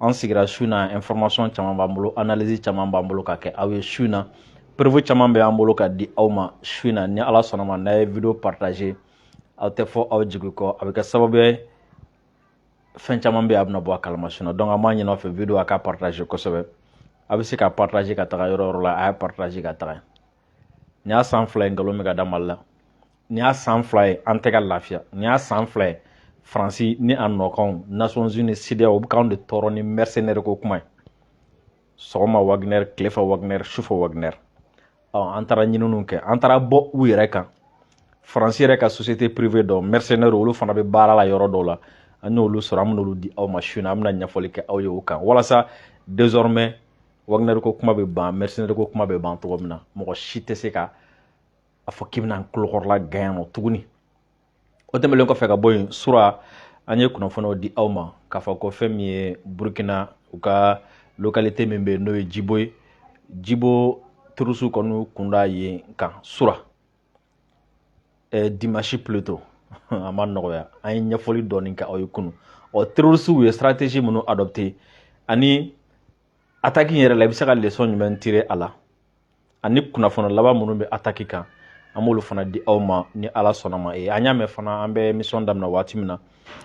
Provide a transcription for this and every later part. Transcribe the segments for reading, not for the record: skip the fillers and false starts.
an sigira su na information caman b'an bolo analyse caman b'an bolo ka kɛ aw ye su na preuve caman bɛ an bolo ka di aw ma su na ni ala sɔnna ma n'a ye video partager aw tɛ fɔ aw jigi kɔ a bɛ kɛ sababu ye fɛn caman bɛ a bɛna bɔ a kalama su na donc an b'a ɲini aw fɛ video a ka partager kosɛbɛ a bɛ se ka partager ka taga yɔrɔ yɔrɔ la a y'a partager ka taga nin y'a san 2 ye nkalon bɛ ka da Mali la nin y'a san 2 ye an tɛ ka lafiya nin y'a san 2 ye Faransi ni a nɔkanw Nations Unies CEDEAO u bɛ k'anw de tɔɔrɔ ni mercenaire ko kuma ye sɔgɔma Wagner tilefɛ Wagner sufɛ Wagner an taara ɲininiw kɛ an taara bɔ u yɛrɛ kan Faransi yɛrɛ ka société privée dɔ mercenaire olu fana bɛ baara la yɔrɔ dɔw la an y'olu sɔrɔ an bɛ n'olu di aw ma su in na an bɛna ɲɛfɔli kɛ aw ye o kan walasa désormais Wagner ko kuma bɛ ban mercenaire ko kuma bɛ ban cogo min na mɔgɔ si tɛ se ka a fɔ k'i bɛna n tulokɔrɔla gagner nɔ tuguni o tɛmɛlen kɔfɛ ka bɔ yen sura an ye kunnafoniw di aw ma k'a fɔ ko fɛn min ye Burkina u ka localité min bɛ yen n'o ye Djibo ye Djibo terroriste kɔni kunda yen kan sura dimanche plutôt a ma nɔgɔya an ye ɲɛfɔli dɔɔni kɛ aw ye kunu terroriste u ye stratégie minnu adopté ani attaque yɛrɛ la i bɛ se ka leçon jumɛn tirer a la ani kunnafoni laban minnu bɛ attaque kan an b'olu fana di aw ma ni ala sɔnna ma an y'a mɛn fana an bɛ mission daminɛ waati min na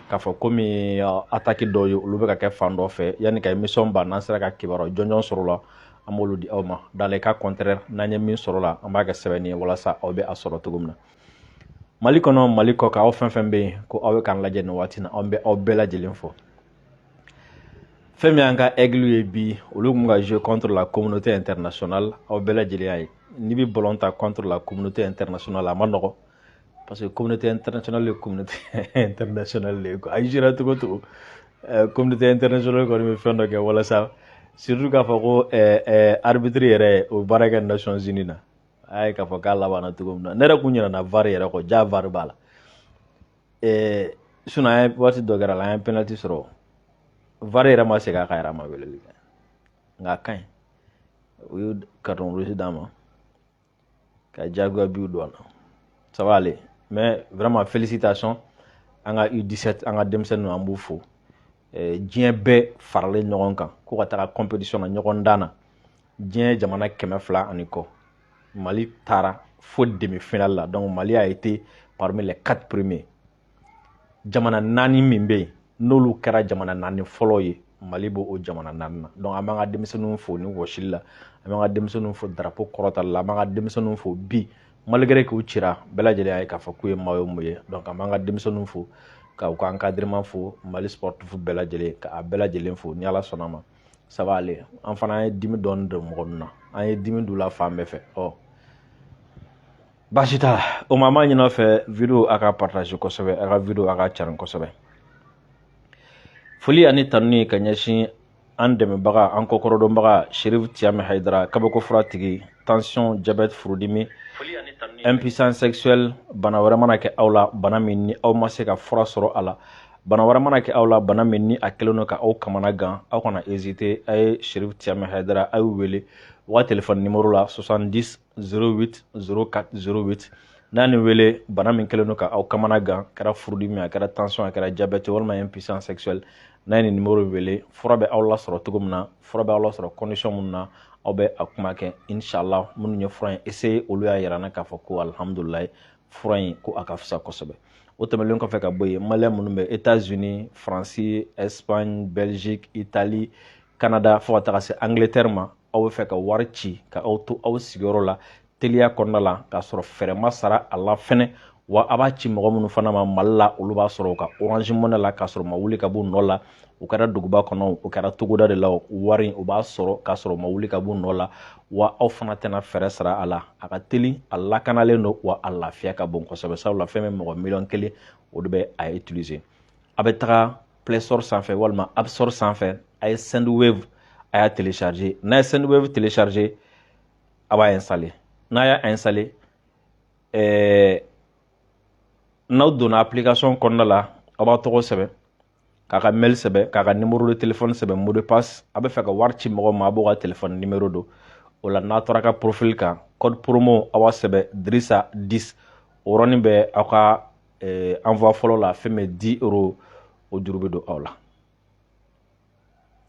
k'a fɔ komi attaque dɔw ye olu bɛ ka kɛ fan dɔ fɛ yanni ka mission ban n'an sera ka kibaruya jɔnjɔn sɔrɔ la an b'olu di aw ma dans les cas contraires n'an ye min sɔrɔ la an b'a kɛ sɛbɛnni ye walasa aw bɛ a sɔrɔ cogo min na Mali kɔnɔ Mali kɔ kan aw fɛn fɛn bɛ yen ko aw bɛ k'an lajɛ nin waati na an bɛ aw bɛɛ lajɛlen fɔ fɛn min y'an ka aigle ye bi olu kun ka jouer contre la communauté internationale aw bɛɛ lajɛlen y'a ye n'i bɛ ballon ta contre la communauté internationale a ma nɔgɔn parce que communauté internationale ye communauté internationale de ye quoi a jouera cogo o cogo communauté internationale kɔni bɛ fɛn dɔ kɛ walasa surtout k'a fɔ ko arbitre yɛrɛ o baara kɛ Nations Unies na a ye k'a fɔ k'a labanna cogo min na ne yɛrɛ kun ɲinɛna VAR yɛrɛ kɔ ja VAR b'a la sinon an ye waati dɔ kɛra la an ye penalty sɔrɔ VAR yɛrɛ ma segin a kan yɛrɛ a ma weleli kɛ nka a ka ɲi u ye carton rouge d'a ma ka jagoya biw don a la ça va aller mais vraiment félicitations an ka U17 an ka denmisɛnninw an b'u fo diɲɛ bɛɛ faralen ɲɔgɔn kan ko ka taga compétition na ɲɔgɔn dan na diɲɛ jamana 200 ani kɔ Mali taara fo demi-finale la donc Mali a été parmi les 4 premiers jamana 4 min bɛ yen n'olu kɛra jamana 4 fɔlɔ ye Mali b'o o jamana 4 na donc an b'an ka denmisɛnninw fo ni wɔsili la an b'an ka denmisɛnninw fo drapeau kɔrɔtali la an b'an ka denmisɛnninw fo bi malgré k'u cira bɛɛ lajɛlen y'a ye k'a fɔ k'u ye maillot mun ye donc an b'an ka denmisɛnninw fo ka u ka encadrement fo Mali sportif bɛɛ lajɛlen k'a bɛɛ lajɛlen fo ni ala sɔnna ma ça va aller an fana an ye dimi dɔɔni don mɔgɔ ninnu na an ye dimi d'u la fan bɛɛ fɛ baasi t'a la o ma an b'a ɲini aw fɛ video a ka partager kosɛbɛ a ka video a ka carin kosɛbɛ foli ani tanuni ka ɲɛsin an dɛmɛbaga an kɔkɔrɔdɔnbaga Sherif Tiame Haidara kabakofura tigi tension diabète furudimi impuissance sexuelle bana wɛrɛ mana kɛ aw la bana min ni aw ma se ka fura sɔrɔ a la bana wɛrɛ mana kɛ aw la bana min ni a kɛlen don ka aw kamana gan aw kana hésiter a ye Sherif Tiame Haidara a y'u wele u ka téléphone numéro la 70 08 04 08 n'a ni wele bana min kɛlen don ka aw kamana gan kɛra furudimi a kɛra tension a kɛra diabète walima impuissance sexuelle n'a ni numéro wele fura bɛ aw la sɔrɔ cogo min na fura bɛ aw la sɔrɔ condition mun na aw bɛ a kuma kɛ inshallah minnu ye fura in essayer olu y'a yira na k'a fɔ ko alhamdulilayi fura in ko a ka fisa kosɛbɛ o tɛmɛlen kɔfɛ ka bɔ yen maliyɛn minnu bɛ États-Unis Faransi Espagne Belgique Italie Canada fo ka taga se Angleterre ma aw bɛ fɛ ka wari ci ka aw to aw sigiyɔrɔ la teliya kɔnɔna la k'a sɔrɔ fɛrɛ ma sara a la fɛnɛ wa a b'a ci mɔgɔ minnu fana ma Mali la olu b'a sɔrɔ u ka Orange Money la k'a sɔrɔ ma wuli ka b'u nɔ la u kɛra duguba kɔnɔ u kɛra togoda de la wari u b'a sɔrɔ k'a sɔrɔ ma wuli ka b'u nɔ la wa aw fana tɛna fɛrɛ sara a la a ka teli a lakanalen don wa a lafiya ka bon kosɛbɛ sabula fɛn bɛ mɔgɔ miliyɔn 1 o de bɛ a utiliser a bɛ taga Play Store sanfɛ walima App Store sanfɛ a ye Sendwave a y'a télécharger n'a ye Sendwave télécharger a b'a installer n'a y'a installer n'aw donna application kɔnɔna la aw b'a tɔgɔ sɛbɛn k'a ka mail sɛbɛn k'a ka numéro de téléphone sɛbɛn mot de passe a bɛ fɛ ka wari ci mɔgɔ ma a b'o ka téléphone numéro don o la n'a taara ka profil kan code promo a b'a sɛbɛn Drissa 10 o yɔrɔnin bɛ aw ka envoi fɔlɔ la fɛn bɛ 10 € o juru bɛ don aw la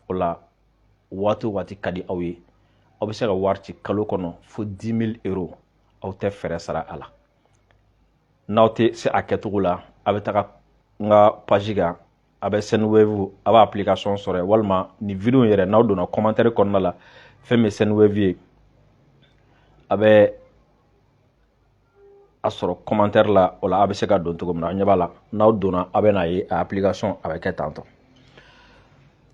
o la waati waati ka di aw ye aw bɛ se ka wari ci kalo kɔnɔ fo 10 000 euros aw tɛ fɛɛrɛ sara a la n'aw tɛ se a kɛcogo la a bɛ taga n ka page kan a bɛ Sendwave a b'a application sɔrɔ walima ni video yɛrɛ n'aw donna commentaire kɔnɔna la fɛn min Sendwave ye a bɛ a sɔrɔ commentaire la o la a bɛ se ka don cogo min na ɲɛ b'a la n'aw donna a bɛ n'a ye a application a bɛ kɛ tantɔ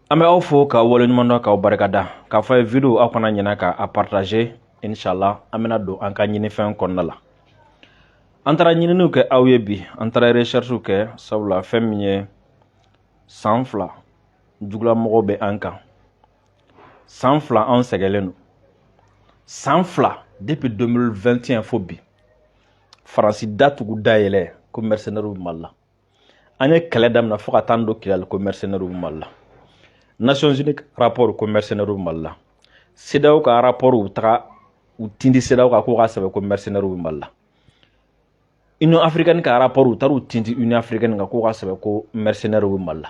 an bɛ aw fo k'aw waleɲuman dɔn k'aw barikada k'a fɔ ye video aw kana ɲinɛ k'a partager inshallah an bɛna don an ka ɲinifɛn kɔnɔna la an taara ɲininiw kɛ aw ye bi an taara recherche kɛ sabula fɛn min ye san 2 jugulamɔgɔw bɛ an kan san 2 an sɛgɛlen don san 2 depuis 2021 fo bi Faransi datugu dayɛlɛ ko mercenaires bɛ Mali la an ye kɛlɛ daminɛ fo ka taa don Kidali ko mercenaires bɛ Mali la Nations Unies rapport ko mercenaires bɛ Mali la CEDEAO ka rapport u taga u tindi CEDEAO ka ko ka sɛbɛn ko mercenaires bɛ Mali la Union africaine ka rapport u taara u tindi Union africaine ka ko ka sɛbɛn ko mercenaires bɛ Mali la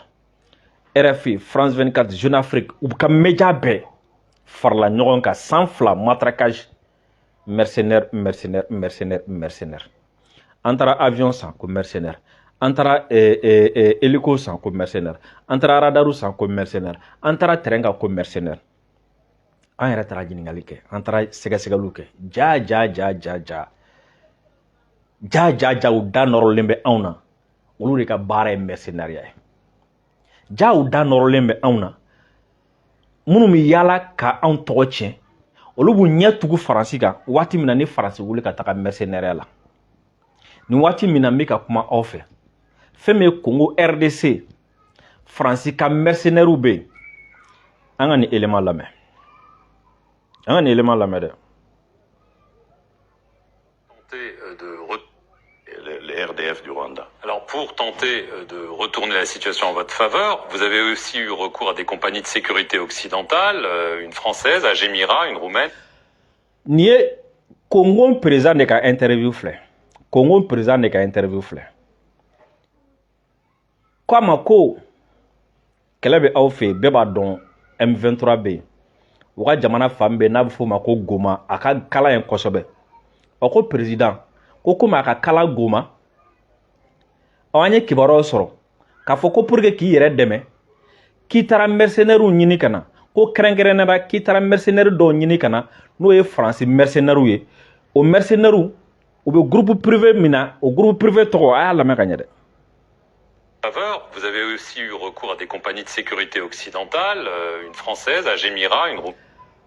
RFI France 24 Jeune Afrique u ka média bɛɛ farala ɲɔgɔn kan san 2 matraquage mercenaires an taara avion san ko mercenaires an taara hélico san ko mercenaires an taara radaru san ko mercenaires an taara terrain kan ko mercenaires an yɛrɛ taara ɲininkali kɛ an taara sɛgɛsɛgɛliw kɛ ja u da nɔrɔlen bɛ anw na olu de ka baara ye mercenariat ye u da nɔrɔlen bɛ anw na minnu bɛ yaala ka anw tɔgɔ tiɲɛ olu b'u ɲɛ tugu Faransi kan waati min na ni Faransi wuli ka taga mercenariat la ni waati min na n bɛ ka kuma aw fɛ fɛn min ye Congo RDC Faransi ka mercenaires bɛ yen an ka nin élément lamɛn dɛ les RDF du Rwanda. Alors, pour tenter de retourner la situation en votre faveur, vous avez aussi eu recours à des compagnies de sécurité occidentales, une française, Agemira, une roumaine. Ni ye Congo président de ka interview filɛ Congo président de ka interview filɛ ko a ma ko kɛlɛ bɛ aw fɛ bɛɛ b'a dɔn M23 bɛ yen u ka jamana fan bɛɛ n'a bɛ f'o ma ko Goma a ka kala yen kosɛbɛ ko président ko komi a ka kala Goma an ye kibaruyaw sɔrɔ k'a fɔ ko pour que k'i yɛrɛ dɛmɛ k'i taara mercenaires ɲini ka na ko kɛrɛnkɛrɛnnenya k'i taara mercenaires dɔw ɲini ka na n'o ye Faransi mercenaires ye o mercenaires u bɛ groupe privé min na o groupe privé tɔgɔ a y'a lamɛn ka ɲɛ dɛ. Vous avez aussi eu recours à des compagnies de sécurité occidentales, une française, Agemira, une roumaine.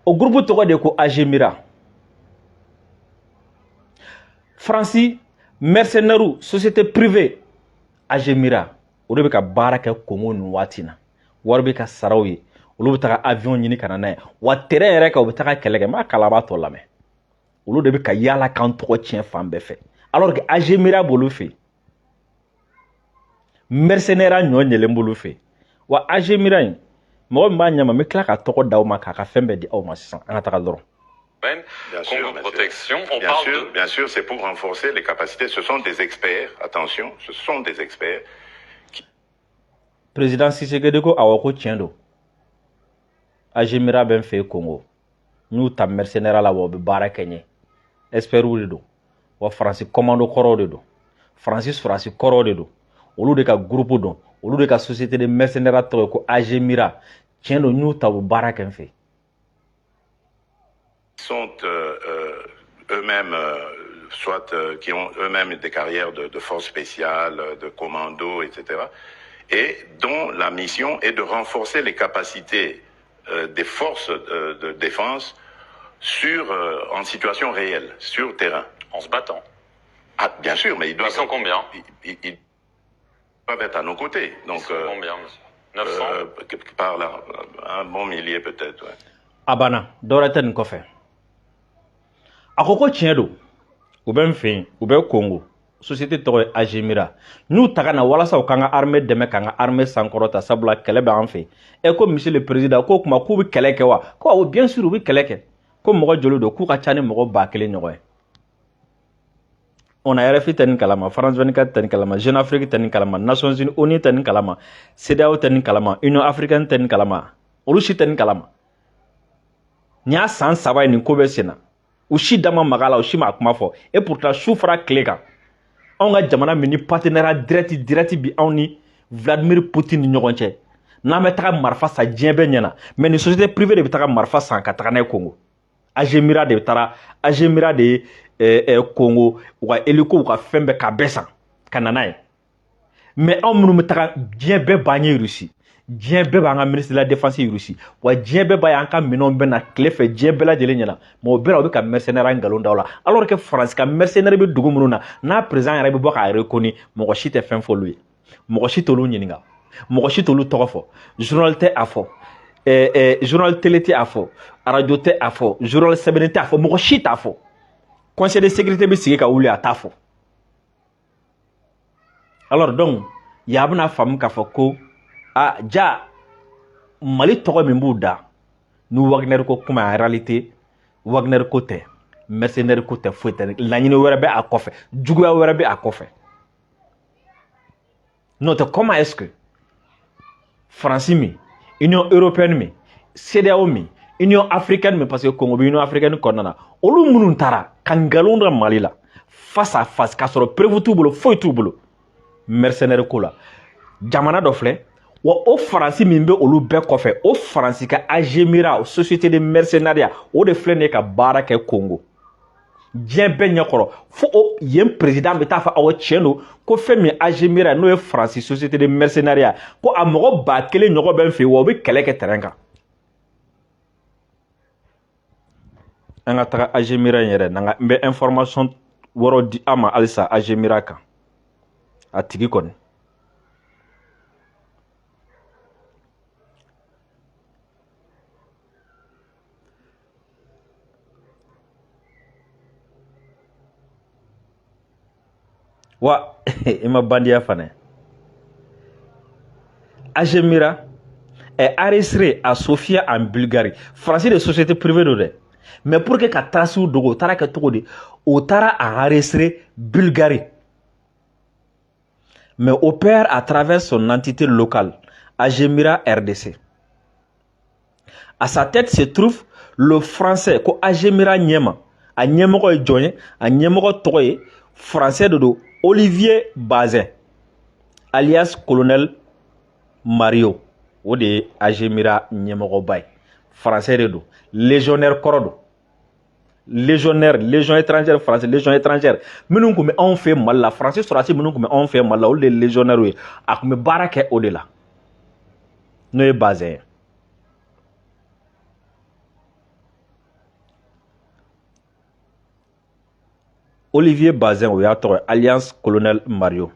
Au groupe tɔgɔ de ko Agemira. Faransi mercenaires société privée Agemira o de bɛ ka baara kɛ Congo nin waati na wari bɛ ka saraw ye olu bɛ taga avion ɲini ka na n'a ye wa terrain yɛrɛ kan u bɛ taga kɛlɛ kɛ n b'a kalabaa tɔ lamɛn olu de bɛ ka yaala k'an tɔgɔ tiɲɛ fan bɛɛ fɛ alors que Agemira b'olu fɛ mercenaires ɲɔ ɲɛlen b'olu fɛ wa Agemira in mɔgɔ min b'a ɲɛma n bɛ tila ka tɔgɔ d'aw ma k'a ka fɛn bɛɛ di aw ma sisan an ka taga dɔrɔn. Bien sûr, c'est pour renforcer les capacités. Ce sont des experts, attention, ce sont des experts. Président Tshisekedi ko awɔ ko tiɲɛ don. Agemira bɛ n fɛ Congo. N'u ta mercenaires la wa u bɛ baara kɛ ɲɛ. Experts de don. Wa Faransi commando kɔrɔw de don. Faransi kɔrɔw de don. Olu de ka groupe don. Olu de ka société de mercenaires tɔgɔ ye ko Agemira. Tiɲɛ don n'u ta u bɛ baara kɛ n fɛ. Sont eux-mêmes, qui ont eux-mêmes des carrières de forces spéciales, de commando, etc. Et dont la mission est de renforcer les capacités des forces de défense en situation réelle, sur terrain. En se battant. Ah, bien sûr, mais ils sont combien? Ils doivent être à nos côtés. Donc, ils sont combien, monsieur? 900 par là, un bon millier peut-être. Ouais. Abana, Doreten Kofe. A ko ko tiɲɛ don u bɛ n fɛ yen u bɛ Congo société tɔgɔ ye Agemira n'u taga na walasa u kan ka armée dɛmɛ k'an ka armée sankɔrɔta sabula kɛlɛ bɛ an fɛ ko monsieur le président ko kuma k'u bɛ kɛlɛ kɛ wa ko awɔ bien sûr u bɛ kɛlɛ kɛ ko mɔgɔ joli don k'u ka ca ni mɔgɔ 1000 ɲɔgɔn ye on a RFI tɛ nin kalama France 24 tɛ nin kalama Jeune Afrique tɛ nin kalama Nations Unies ONU tɛ nin kalama CEDEAO tɛ nin kalama Union africaine tɛ nin kalama olu si tɛ nin kalama nin y'a san 3 ye nin ko bɛ sen na u si dama maga la u si ma kuma fɔ et pourtant su fara tile kan anw ka jamana min ni partenariat direct bi anw ni Vladimir Poutine ni ɲɔgɔn cɛ n'an bɛ taga marifa san diɲɛ bɛɛ ɲɛna mais ni société privée de bɛ taga marifa san ka taga n'a ye Congo Agemira de taara Agemira de ye Congo u ka hélico u ka fɛn bɛɛ ka bɛɛ san ka na n'a ye mais anw minnu bɛ taga diɲɛ bɛɛ b'an ye Russie diɲɛ bɛɛ b'an ka ministre de la défense ye Russie wa diɲɛ bɛɛ b'a ye an ka minɛnw bɛ na tile fɛ diɲɛ bɛɛ lajɛlen ɲɛna mais o bɛɛ la u bɛ ka mercenaire ngalon da o la alors que France ka mercenaire bɛ dugu minnu na n'a président yɛrɛ bɛ bɔ k'a reconnu mɔgɔ si tɛ fɛn fɔ olu ye mɔgɔ si t'olu ɲininka mɔgɔ si t'olu tɔgɔ fɔ journal tɛ a fɔ journal télé tɛ a fɔ radio tɛ a fɔ journal sɛbɛnni tɛ a fɔ mɔgɔ si t'a fɔ conseil de sécurité bɛ sigi ka wuli a t'a fɔ alors donc y'a bɛna faamu k'a fɔ ko ja Mali tɔgɔ min b'u da ni Wagner ko kuma en réalité Wagner ko tɛ mercenaire ko tɛ foyi tɛ laɲini wɛrɛ bɛ a kɔfɛ juguya wɛrɛ bɛ a kɔfɛ n'o tɛ comment est-ce que France min Union européenne min CEDEAO min Union africaine min parce que Congo bɛ Union africaine kɔnɔna na olu minnu taara ka nkalon da Mali la face à face k'a sɔrɔ preuve t'u bolo foyi t'u bolo mercenaire ko la jamana dɔ filɛ wa o Faransi min bɛ olu bɛɛ kɔfɛ o Faransi ka Agemira société de mercenariat o de filɛ nin ye ka baara kɛ Congo diɲɛ bɛɛ ɲɛkɔrɔ fo o yen président bɛ taa fɔ awɔ tiɲɛ don ko fɛn min Agemira n'o ye Faransi société de mercenariat ko a mɔgɔ 1000 ɲɔgɔn bɛ n fɛ yen wa u bɛ kɛlɛ kɛ terrain kan an ka taga Agemira in yɛrɛ n bɛ information wɔrɔ di an ma halisa Agemira kan a tigi kɔni wa ima bandiya fana Agemira est arrêté à Sofia en Bulgarie France de société privée de mais pour que ka trace dogo tara ka togo de o tara arrêté Bulgarie mais opère à travers son entité locale Agemira RDC à sa tête se trouve le français ko Agemira Nyema a ɲɛmɔgɔ ye jɔn ye a ɲɛmɔgɔ tɔgɔ ye français de do Olivier Bazin alias colonel Mario o de ye Agemira ɲɛmɔgɔba ye français de do légionnaire kɔrɔ do légionnaire légion étrangère français légion étrangère minnu tun bɛ anw fɛ Mali la français sɔrɔdasi minnu tun bɛ anw fɛ Mali la olu de ye légionnaire ye a tun bɛ baara kɛ o de la n'o ye Bazin ye Olivier Bazin o y'a tɔgɔ alias colonel Mario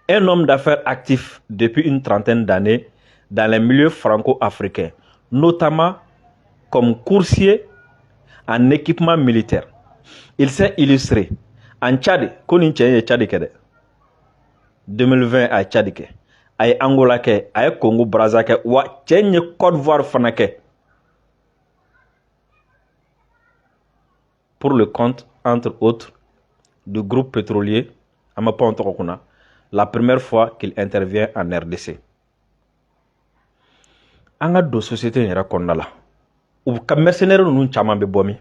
un homme d'affaires actif depuis une trentaine d'années dans les milieux franco-africains notamment comme coursier en équipement militaire il s'est illustré en Tchad ko nin cɛ ye Tchad kɛ dɛ 2020 a ye Tchad kɛ a ye Angola kɛ a ye Congo Brazza kɛ wa cɛ ye Côte d'Ivoire fana kɛ pour le compte entre autres du groupe pétrolier Amapan Tokokuna, la première fois qu'il intervient en RDC. Anga do société yɛrɛ kɔnɔna la u ka mercenaires ninnu caman bɛ bɔ min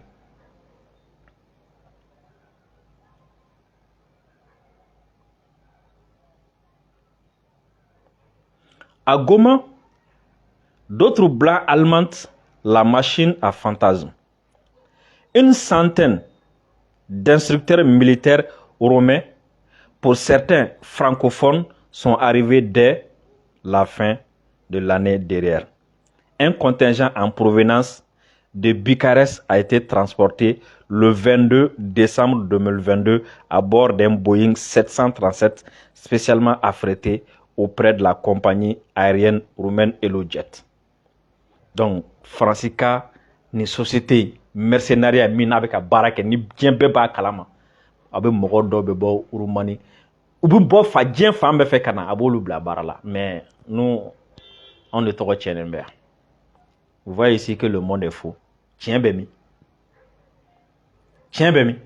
à Goma d'autres blancs alimentent la machine à fantasmes une centaine d'instructeurs militaires romains, pour certains francophones, sont arrivés dès la fin de l'année dernière. Un contingent en provenance de Bucarest a été transporté le 22 décembre 2022 à bord d'un Boeing 737 spécialement affrété auprès de la compagnie aérienne roumaine HelloJet. Donc, Francica, ni société mercenariat min n'a bɛ ka baara kɛ ni diɲɛ bɛɛ b'a kalama a bɛ mɔgɔ dɔw bɛ bɔ Roumanie u bɛ bɔ fa diɲɛ fan bɛɛ fɛ ka na a b'olu bila baara la mais nous on de tɔgɔ tiɲɛnen bɛ yan vous voyez ici que le monde est faux tiɲɛ bɛ min tiɲɛ bɛ min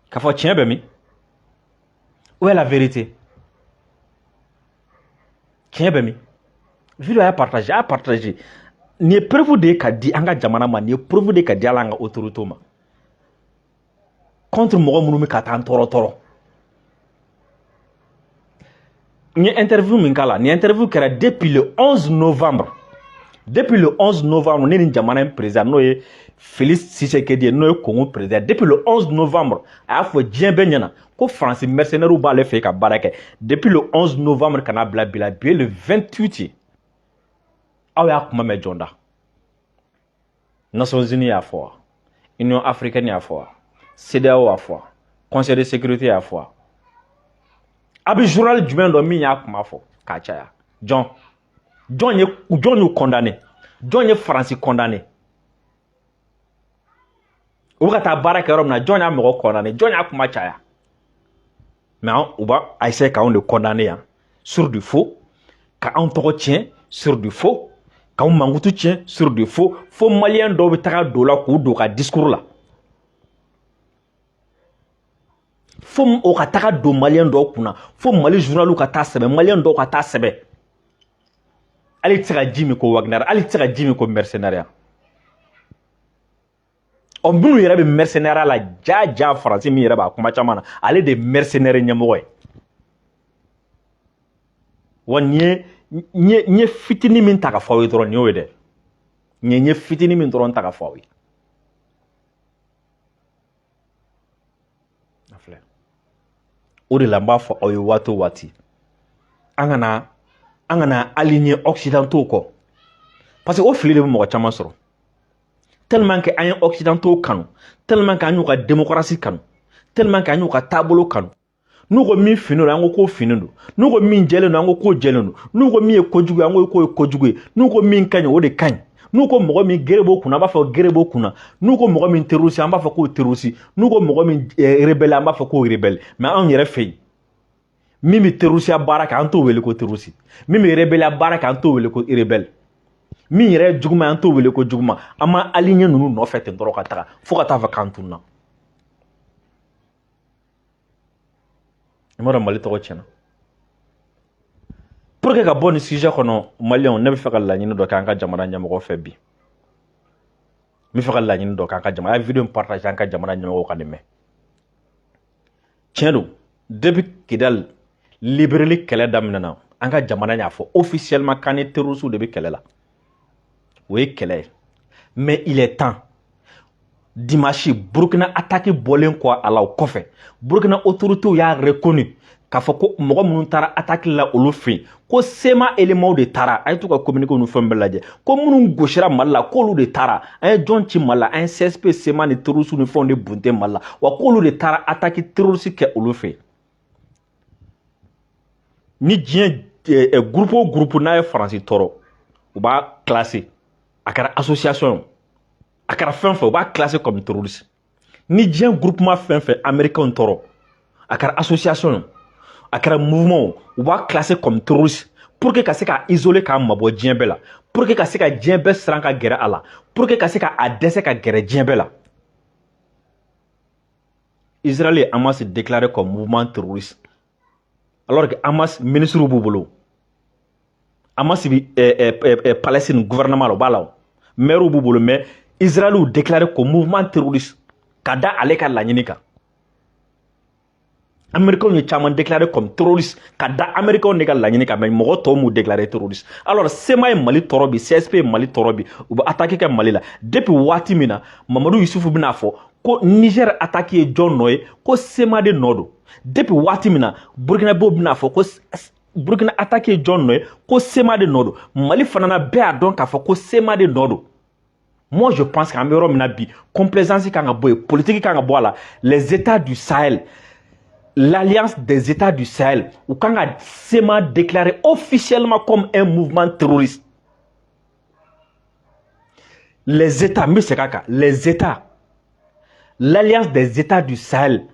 k'a fɔ tiɲɛ bɛ min où est la vérité tiɲɛ bɛ min Vidéo a partagé. Ni preuve de ka di anga jamana ma, ni preuve de ka di ala anga autorité ma. Contre mɔgɔ minnu bɛ ka taa tɔɔrɔ. Ni interview min kala, ni interview kɛra depuis le 11 novembre. Depuis le 11 novembre, ni jamana in président n'o ye Félix Tshisekedi n'o ye Congo président. Depuis le 11 novembre, a y'a fɔ diɲɛ bɛɛ ɲɛna ko France mercenaires b'ale fɛ ka baara kɛ. Depuis le 11 novembre kana bila bi le 28 ye. Aw y'a kuma mɛn jɔn da. Nations Unies y'a fɔ, Union africaine y'a fɔ, CEDEAO y'a fɔ, Conseil de sécurité y'a fɔ. A bɛ journal jumɛn dɔ min y'a kuma fɔ k'a caya. Jɔn y'u condamné, jɔn ye Faransi condamné. U bɛ ka taa baara kɛ yɔrɔ min na, jɔn y'a mɔgɔ condamné, jɔn y'a kuma caya. Mais u b'a essayer k'anw de condamné yan sur du faux, k'anw tɔgɔ tiɲɛ sur du faux, k'anw mankutu tiɲɛ sur du faux. Fo maliyɛn dɔw bɛ taga don la k'u don ka discours la. Fo o ka taga don maliyɛn dɔw kunna, fo Mali journaliw ka taa sɛbɛn, maliyɛn dɔw ka taa sɛbɛn. Ali tɛ se ka ji min ko Wagner, ali tɛ se ka ji min ko mercenariat. Ɔ minnu yɛrɛ bɛ mercenariat la ja Faransi min yɛrɛ b'a kuma caman na, ale de mercenaire ɲɛmɔgɔ ye. Wa n ye fitinin min ta ka fɔ aw ye dɔrɔn nin y'o ye dɛ. N ye fitinin min dɔrɔn ta ka fɔ aw ye. O de la n b'a fɔ aw ye waati o waati. An kana aligner occidentaux kɔ. Parce que o fili de bɛ mɔgɔ caman sɔrɔ. Tellement que an ye occidentaux kanu, tellement que an y'u ka démocratie kanu, tellement que an y'u ka taabolo kanu. N'u ko min finen don an ko k'o finen don, n'u ko min jɛlen don an ko k'o jɛlen don, n'u ko min ye kojugu ye an ko k'o ye kojugu ye, n'u ko min ka ɲi o de ka ɲi, n'u ko mɔgɔ min gere b'o kunna an b'a fɔ gere b'o kunna, n'u ko mɔgɔ min terroriste an b'a fɔ k'o terroriste, n'u ko mɔgɔ min rebelle an b'a fɔ k'o rebelle. Mais anw yɛrɛ fɛ yen, min bɛ terroriste baara kɛ an t'o wele ko terroriste, min bɛ rebelle baara kɛ an t'o wele ko rebelle, min yɛrɛ ye juguma an t'o wele ko juguma. An ma aligner ninnu nɔfɛ ten dɔrɔn ka taga fo ka taa fɔ k'an tununa. I m'a dɔn Mali tɔgɔ tiɲɛna. Pour que ka bɔ nin sujet kɔnɔ Maliyɛnw, ne bɛ fɛ ka laɲini dɔ kɛ an ka jamana ɲɛmɔgɔ fɛ bi. N bɛ fɛ ka laɲini dɔ kɛ an ka jamana, a ye video in partager an ka jamana ɲɛmɔgɔw ka nin mɛn. Tiɲɛ don, depuis Kidal libérali kɛlɛ daminɛna an ka jamana y'a fɔ officiellement k'an ni terroristes de bɛ kɛlɛ la. O ye kɛlɛ ye. Mais il est temps. Dimanche, Burkina attaque bɔlen kɔ a la o kɔfɛ. Burkina autorités y'a reconnu k'a fɔ ko mɔgɔ minnu taara attaque la olu fɛ yen ko sema éléments de taara, a ye to ka communiqué ni fɛn bɛɛ lajɛ, ko minnu gosira Mali la k'olu de taara, an ye jɔn ci Mali la, an ye CSP sema ni terroristes ni fɛnw de bunte Mali la, wa k'olu de taara attaque terroriste kɛ olu fɛ yen. Ni diɲɛ groupe o groupe n'a ye Faransi tɔɔrɔ, u b'a classer. A kɛra association, a kɛra fɛn fɛn u b'a classer comme terroriste. Ni diɲɛ groupement fɛn fɛn américain tɔɔrɔ, a kɛra association, a kɛra mouvement, u b'a classer comme terroriste pour que ka se ka isoler k'a mabɔ diɲɛ bɛɛ la, pour que ka se ka diɲɛ bɛɛ siran ka gɛrɛ a la, pour que ka se ka a dɛsɛ ka gɛrɛ diɲɛ bɛɛ la. Israël et Hamas déclaré comme mouvement terroriste, alors que Hamas ministre b'u bolo, Hamas bi Palestine gouvernement la b'a la. Maire b'u bolo, mais Israël ou déclaré comme mouvement terroriste ka da ale ka laɲini kan. Américains ye caman déclaré comme terroriste ka da Américains de ka laɲini kan, mais mɔgɔ tɔw m'u déclaré terroriste. Alors SEMA ye Mali tɔɔrɔ bi, CSP ye Mali tɔɔrɔ bi, u bɛ attaquer kɛ Mali la. Depuis waati min na Mamadou Yusufu bɛna fɔ ko Niger attaque ye jɔn nɔ ye, ko SEMA de nɔ don. Depuis waati min na Burkinabéw bɛna fɔ ko Burkina attaque ye jɔn nɔ ye, ko SEMA de nɔ don. Mali fana na bɛɛ y'a dɔn k'a fɔ ko SEMA de nɔ don. Moi, je pense qu'en Europe, complaisance politique, les États du Sahel, l'Alliance des États du Sahel, ou quand SEMA déclaré officiellement comme un mouvement terroriste. Les États, les États, l'Alliance des États du Sahel,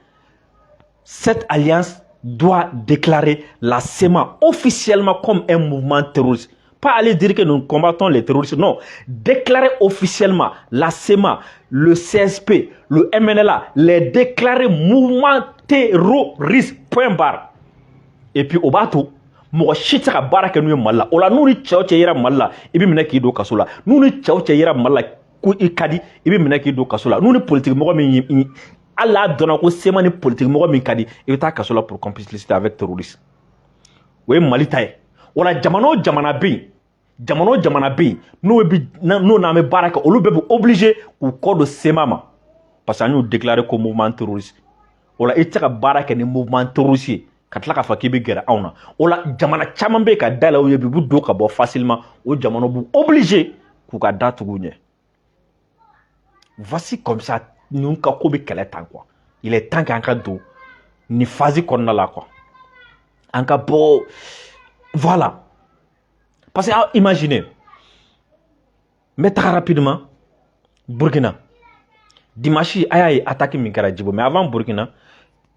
cette alliance doit déclarer la SEMA officiellement comme un mouvement terroriste. Pas aller dire que nous combattons les terroristes, non. Déclarer officiellement la SEMA, le CSP, le MNLA, les déclarer mouvement terroriste, point barre. Et puis au bateau, mɔgɔ si tɛ ka baara kɛ n'u ye Mali la o la n'u ni cɛw cɛ yera Mali la i bɛ minɛ k'i don kaso la n'u ni cɛw cɛ yera Mali la ko i ka di i bɛ minɛ k'i don kaso la n'u ni politique mɔgɔ min hali n'a dɔnna ko sema ni politique mɔgɔ min ka di i bɛ taa kaso la pour complicité avec terroriste o ye Mali ta ye o la jamana o jamana bɛ yen jamana o jamana bɛ yen n'o n'an bɛ baara kɛ olu bɛɛ bɛ obligé k'u kɔ don sema ma parce que an y'u déclaré ko mouvement terroriste o la i tɛ se ka baara kɛ ni mouvement terroriste ye ka tila k'a fɔ k'i bɛ gɛrɛ anw na o la jamana caman bɛ yen ka dayɛlɛ u ye bi b'u don ka bɔ facilement o jamana b'u obligé k'u ka da tugu u ɲɛ voici comme ça ninnu ka ko bɛ kɛlɛ tan quoi il est temps qu'an ka don nin phase kɔnɔna la quoi an ka bɔ voilà parce que imaginez n bɛ taga rapidement Burkina dimanche a y'a ye attaque min kɛra Djibo mais avant Burkina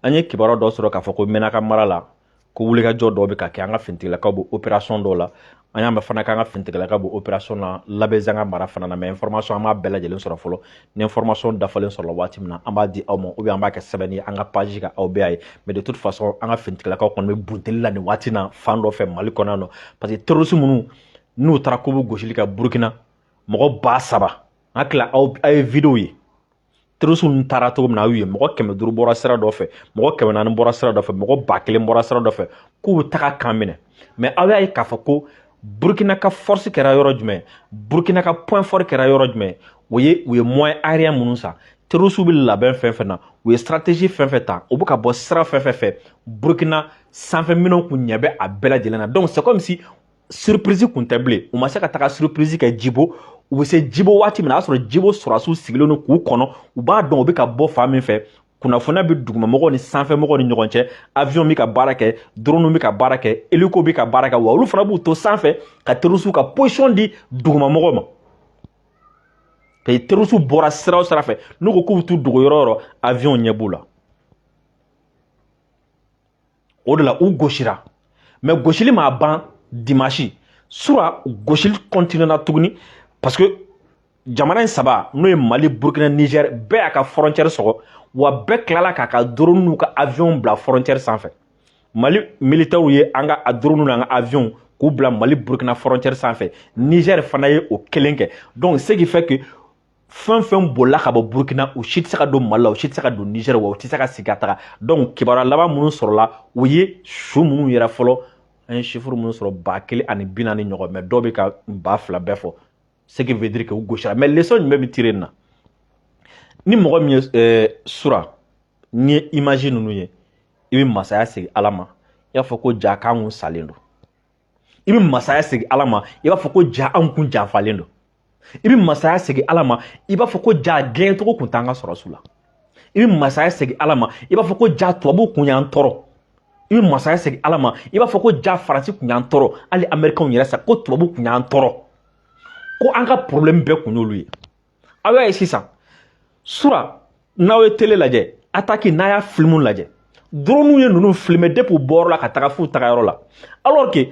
an ye kibaruya dɔ sɔrɔ k'a fɔ ko Menaka mara la ko wulikajɔ dɔw bɛ ka kɛ an ka finitigilakaw bɛ opération dɔw la an y'a mɛn fana k'an ka finitigilakaw bɛ opération na Labɛnzanga mara fana na mais information an b'a bɛɛ lajɛlen sɔrɔ fɔlɔ ni information dafalen sɔrɔla waati min na an b'a di aw ma ou bien an b'a kɛ sɛbɛnni ye an ka page kan aw bɛ y'a ye mais de toute façon an ka finitigilakaw kɔni bɛ bunteli la nin waati na fan dɔ fɛ Mali kɔnɔ yan nɔ parce que terroriste minnu n'u taara ko bɛ gosili kɛ Burkina mɔgɔ 3000 an hakili aw ye vidéo ye terroriste ninnu taara cogo min na aw ye mɔgɔ 500 bɔra sira dɔ fɛ mɔgɔ 400 bɔra sira dɔ fɛ mɔgɔ 1000 bɔra sira dɔ fɛ k'u bɛ taga kan minɛ mais aw y'a ye k'a fɔ ko Burkina ka force kɛra yɔrɔ jumɛn Burkina ka point fort kɛra yɔrɔ jumɛn u ye moyen aérien minnu san terroriste bɛ labɛn fɛn fɛn na u ye stratégie fɛn fɛn ta u bɛ ka bɔ sira fɛn fɛn fɛ Burkina sanfɛminɛnw kun ɲɛ bɛ a bɛɛ lajɛlen na donc c'est comme si surprise kun tɛ bilen u ma se ka taga surprise kɛ Djibo u bɛ se Djibo waati min na a y'a sɔrɔ Djibo sɔrɔdasiw sigilen don k'u kɔnɔ u b'a dɔn u bɛ ka bɔ fan min fɛ kunnafoniya bɛ dugumamɔgɔw ni sanfɛmɔgɔw ni ɲɔgɔn cɛ avion bɛ ka baara kɛ drone bɛ ka baara kɛ hélico bɛ ka baara kɛ wa olu fana b'u to sanfɛ ka terroriste ka position di dugumamɔgɔw ma que terroriste bɔra sira o sira fɛ n'u ko k'u bɛ t'u dogo yɔrɔ o yɔrɔ avion ɲɛ b'u la o de la u gosira mais gosili ma ban dimanche sura gosili continue na tuguni parce que jamana in saba n'o ye Mali Burkina Niger bɛɛ y'a ka frontière sɔgɔ wa bɛɛ tilala k'a ka drone n'u ka avion bila frontière sanfɛ Mali militaires ye an ka drone n'an ka avion k'u bila Mali Burkina frontière sanfɛ Niger fana ye o kelen kɛ donc ce qui fait que fɛn fɛn bolila ka bɔ Burkina u si tɛ se ka don Mali la u si tɛ se ka don Niger wa u tɛ se ka segin ka taga donc kibaruya laban minnu sɔrɔla u ye su minnu yɛrɛ fɔlɔ an ye chiffre minnu sɔrɔ 1440 ɲɔgɔn mais dɔw bɛ ka 2000 bɛɛ fɔ ce qui veut dire que u gosira mais leçon jumɛn bɛ tirer nin na ni mɔgɔ min ye sura ni ye image ninnu ye i bɛ masaya segin Ala ma i b'a fɔ ko ja k'an kun salen don i bɛ masaya segin Ala ma i b'a fɔ ko ja anw kun janfalen don i bɛ masaya segin Ala ma i b'a fɔ ko ja gɛncogo kun t'an ka sɔrɔsiw la i bɛ masaya segin Ala ma i b'a fɔ ko ja tubabuw kun y'an tɔɔrɔ i bɛ masaya segin Ala ma i b'a fɔ ko ja Faransi kun y'an tɔɔrɔ hali Américains yɛrɛ sa ko tubabuw kun y'an tɔɔrɔ ko an ka problème bɛɛ kun y'olu ye aw y'a ye sisan sura n'aw ye télé lajɛ attaque n'a y'a film lajɛ drone ye ninnu filmer depuis u bɔyɔrɔ la ka taga f'u tagayɔrɔ la alors que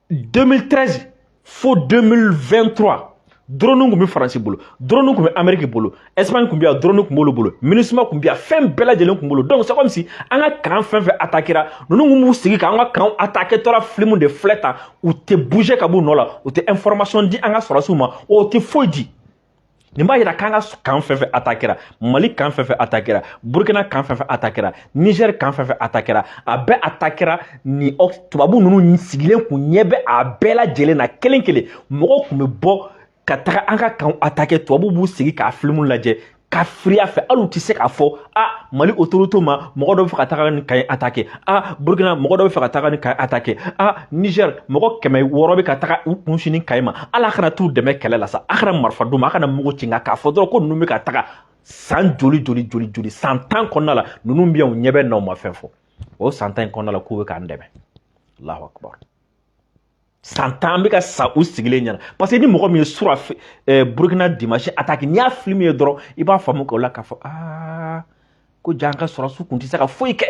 2013 fo 2023 drone kun bɛ Faransi bolo drone kun bɛ Amérique bolo Espagne kun bɛ yan drone kun b'olu bolo MINUSMA kun bɛ yan fɛn bɛɛ lajɛlen kun bolo donc c'est comme si an ka camp fɛn fɛn attaquera ninnu kun b'u sigi k'an ka camp attaquer tɔra film de filɛ tan u tɛ bouger ka b'u nɔ la u tɛ information di an ka sɔrɔsiw ma o tɛ foyi di nin b'a yira k'an ka camp fɛn fɛn attaquera Mali camp fɛn fɛn attaquera Burkina camp fɛn fɛn attaquera Niger camp fɛn fɛn attaquera a bɛɛ attaquera ni tubabu ninnu sigilen kun ɲɛ bɛ a bɛɛ lajɛlen na kelen kelen mɔgɔw kun bɛ bɔ ka taga an ka camp attaquer tubabu b'u sigi k'a film lajɛ ka firiya fɛ hali u tɛ se k'a fɔ Mali autorité ma mɔgɔ dɔ bɛ fɛ ka taga nin camp attaquer Burkina mɔgɔ dɔ bɛ fɛ ka taga nin camp attaquer Niger mɔgɔ 600 bɛ ka taga u kun si nin camp ma hali a kana t'u dɛmɛ kɛlɛ la sa a kana marifa d'u ma a kana mugu ci nka k'a fɔ dɔrɔn ko ninnu bɛ ka taga san joli san 10 kɔnɔna la ninnu bɛ yan u ɲɛ bɛ n'aw ma fɛn fɔ o san 10 in kɔnɔna la k'u bɛ k'an dɛmɛ Allahu akbar san 10 an bɛ ka sa u sigilen ɲɛna parce que ni mɔgɔ min ye sura Burkina dimanche attaque n'i y'a film ye dɔrɔn i b'a faamu k'o la k'a fɔ ko ja an ka sɔrɔsiw kun tɛ se ka foyi kɛ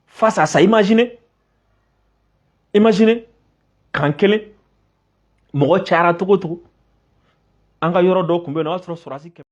face à ça imaginez kan kelen mɔgɔ cayara cogo o cogo an ka yɔrɔ dɔw kun bɛ yen nɔ o y'a sɔrɔ sɔrɔdasi